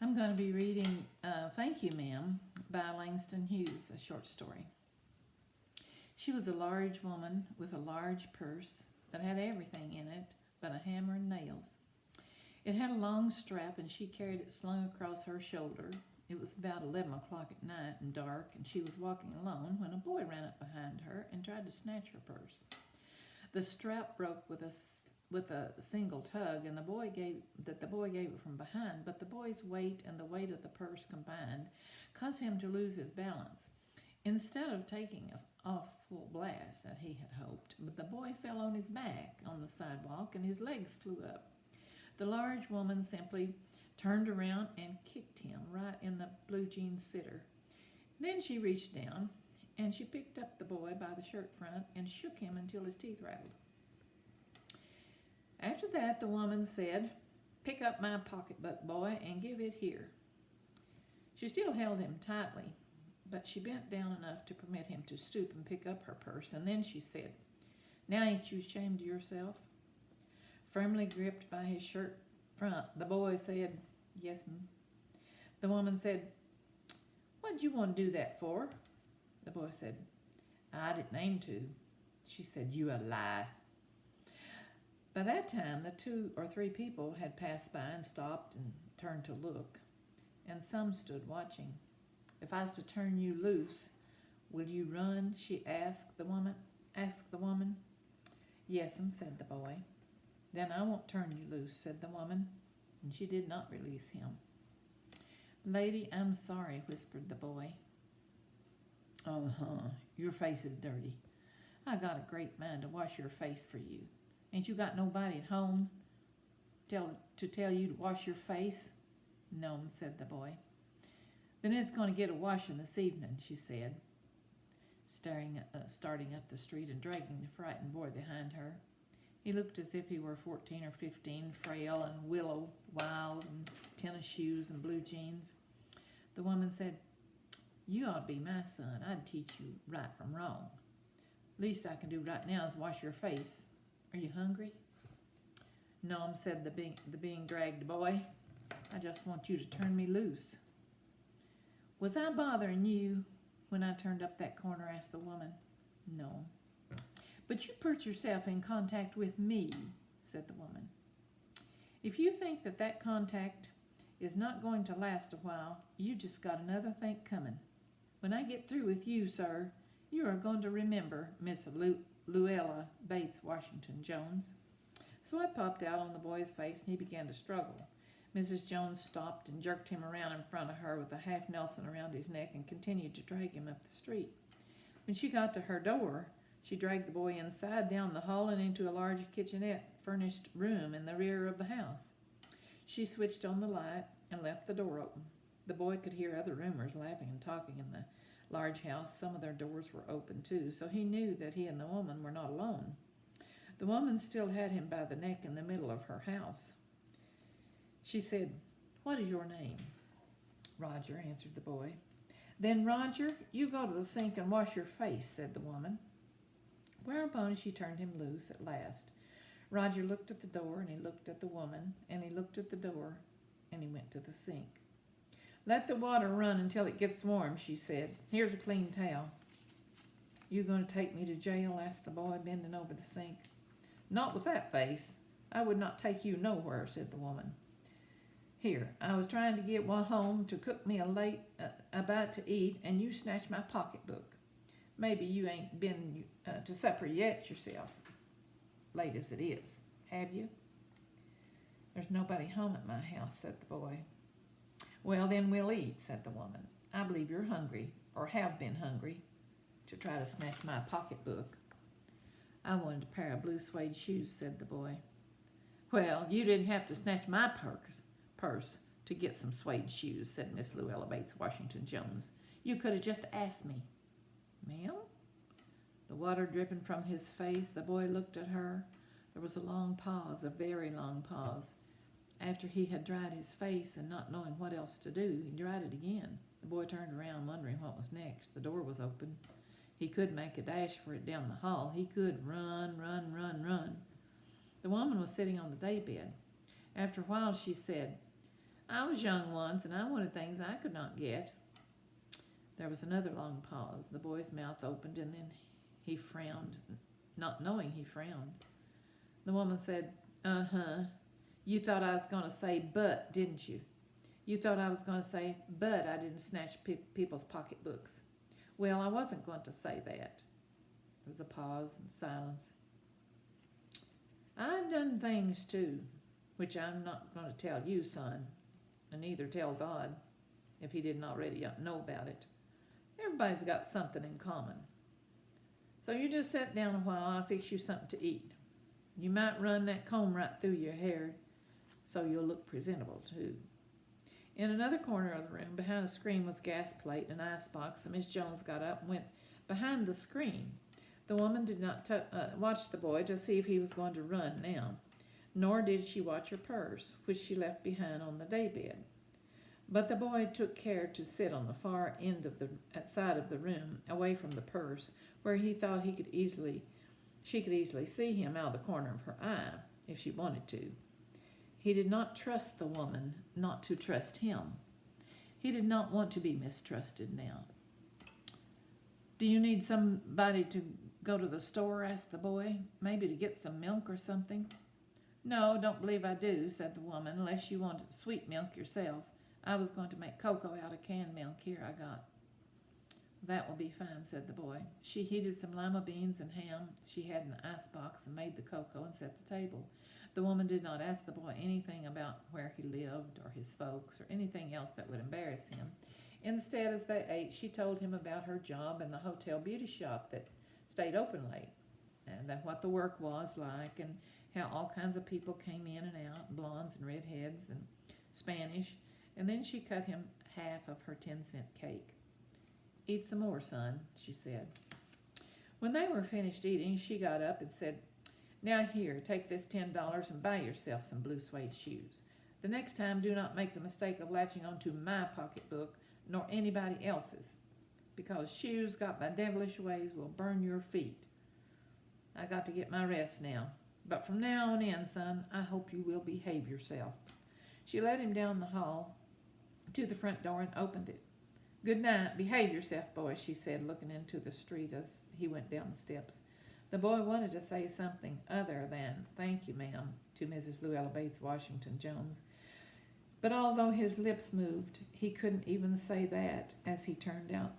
I'm going to be reading Thank You, Ma'am by Langston Hughes, a short story. She was a large woman with a large purse that had everything in it but a hammer and nails. It had a long strap and she carried it slung across her shoulder. It was about 11 o'clock at night and dark, and she was walking alone when a boy ran up behind her and tried to snatch her purse. The strap broke with a single tug, and the boy gave it from behind, but the boy's weight and the weight of the purse combined caused him to lose his balance. Instead of taking off full blast that he had hoped, but the boy fell on his back on the sidewalk and his legs flew up. The large woman simply turned around and kicked him right in the blue jeans sitter. Then she reached down and she picked up the boy by the shirt front and shook him until his teeth rattled. After that, the woman said, "Pick up my pocketbook, boy, and give it here." She still held him tightly, but she bent down enough to permit him to stoop and pick up her purse, and then she said, "Now ain't you ashamed of yourself?" Firmly gripped by his shirt front, the boy said, "Yes, ma'am." The woman said, "What'd you want to do that for?" The boy said, "I didn't aim to." She said, "You a lie." By that time, the 2 or 3 people had passed by and stopped and turned to look, and some stood watching. "If I was to turn you loose, will you run?" she asked the woman. "Yes'm," said the boy. "Then I won't turn you loose," said the woman, and she did not release him. "Lady, I'm sorry," whispered the boy. "Uh-huh, your face is dirty. I got a great mind to wash your face for you. Ain't you got nobody at home to tell you to wash your face?" "No," said the boy. "Then it's going to get a washing this evening," she said, starting up the street and dragging the frightened boy behind her. He looked as if he were 14 or 15, frail and willow wild, in tennis shoes and blue jeans. The woman said, "You ought to be my son. I'd teach you right from wrong. Least I can do right now is wash your face. Are you hungry?" "No," said the being dragged boy. "I just want you to turn me loose." "Was I bothering you when I turned up that corner?" asked the woman. "No." "But you put yourself in contact with me," said the woman. "If you think that contact is not going to last a while, you just got another think coming. When I get through with you, sir, you are going to remember Miss Luella Bates Washington Jones." Sweat popped out on the boy's face and he began to struggle. Mrs. Jones stopped and jerked him around in front of her with a half Nelson around his neck and continued to drag him up the street. When she got to her door, she dragged the boy inside, down the hall, and into a large kitchenette furnished room in the rear of the house. She switched on the light and left the door open. The boy could hear other roomers laughing and talking in the large house. Some of their doors were open too, so he knew that he and the woman were not alone. The woman still had him by the neck in the middle of her house. She said, "What is your name?" "Roger," answered the boy. "Then, Roger, you go to the sink and wash your face," said the woman. Whereupon she turned him loose at last. Roger looked at the door, and he looked at the woman, and he looked at the door, and he went to the sink. "Let the water run until it gets warm," she said. "Here's a clean towel." "You going to take me to jail?" asked the boy, bending over the sink. "Not with that face. I would not take you nowhere," said the woman. "Here, I was trying to get one home to cook me a bite to eat, and you snatched my pocketbook. Maybe you ain't been to supper yet yourself, late as it is, have you?" "There's nobody home at my house," said the boy. "Well, then we'll eat," said the woman. "I believe you're hungry, or have been hungry, to try to snatch my pocketbook." "I wanted a pair of blue suede shoes," said the boy. "Well, you didn't have to snatch my purse to get some suede shoes," said Miss Luella Bates Washington Jones. "You could have just asked me." "Ma'am?" The water dripping from his face, the boy looked at her. There was a long pause, a very long pause. After he had dried his face and not knowing what else to do, he dried it again. The boy turned around, wondering what was next. The door was open. He could make a dash for it down the hall. He could run. The woman was sitting on the daybed. After a while she said, I was young once, and I wanted things I could not get. There was another long pause. The boy's mouth opened, and then he frowned, not knowing he frowned. The woman said, "Uh-huh. You thought I was going to say but, didn't you? You thought I was going to say, but I didn't snatch people's pocketbooks. Well, I wasn't going to say that." There was a pause and silence. "I've done things too, which I'm not going to tell you, son, and neither tell God, if he didn't already know about it. Everybody's got something in common. So you just sit down a while, I'll fix you something to eat. You might run that comb right through your hair so you'll look presentable too." In another corner of the room, behind a screen, was a gas plate and an icebox, and Miss Jones got up and went behind the screen. The woman did not watch the boy to see if he was going to run now, nor did she watch her purse, which she left behind on the daybed. But the boy took care to sit on the far end of the side of the room, away from the purse, where he thought she could easily see him out of the corner of her eye, if she wanted to. He did not trust the woman not to trust him. He did not want to be mistrusted now. "Do you need somebody to go to the store?" asked the boy. "Maybe to get some milk or something?" "No, don't believe I do," said the woman, "unless you want sweet milk yourself. I was going to make cocoa out of canned milk. Here I got." "That will be fine," said the boy. She heated some lima beans and ham she had in the icebox and made the cocoa and set the table. The woman did not ask the boy anything about where he lived or his folks or anything else that would embarrass him. Instead, as they ate, she told him about her job in the hotel beauty shop that stayed open late, and what the work was like, and how all kinds of people came in and out, blondes and redheads and Spanish, and then she cut him half of her 10-cent cake. "Eat some more, son," she said. When they were finished eating, she got up and said, "Now here, take this $10 and buy yourself some blue suede shoes. The next time, do not make the mistake of latching onto my pocketbook nor anybody else's, because shoes got by devilish ways will burn your feet. I got to get my rest now, but from now on in, son, I hope you will behave yourself." She led him down the hall to the front door and opened it. "Good night. Behave yourself, boy," she said, looking into the street as he went down the steps. The boy wanted to say something other than "Thank you, ma'am," to Mrs. Luella Bates Washington Jones, but although his lips moved, he couldn't even say that as he turned out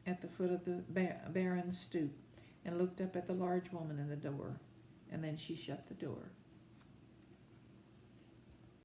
at the foot of the barren stoop and looked up at the large woman in the door, and then she shut the door.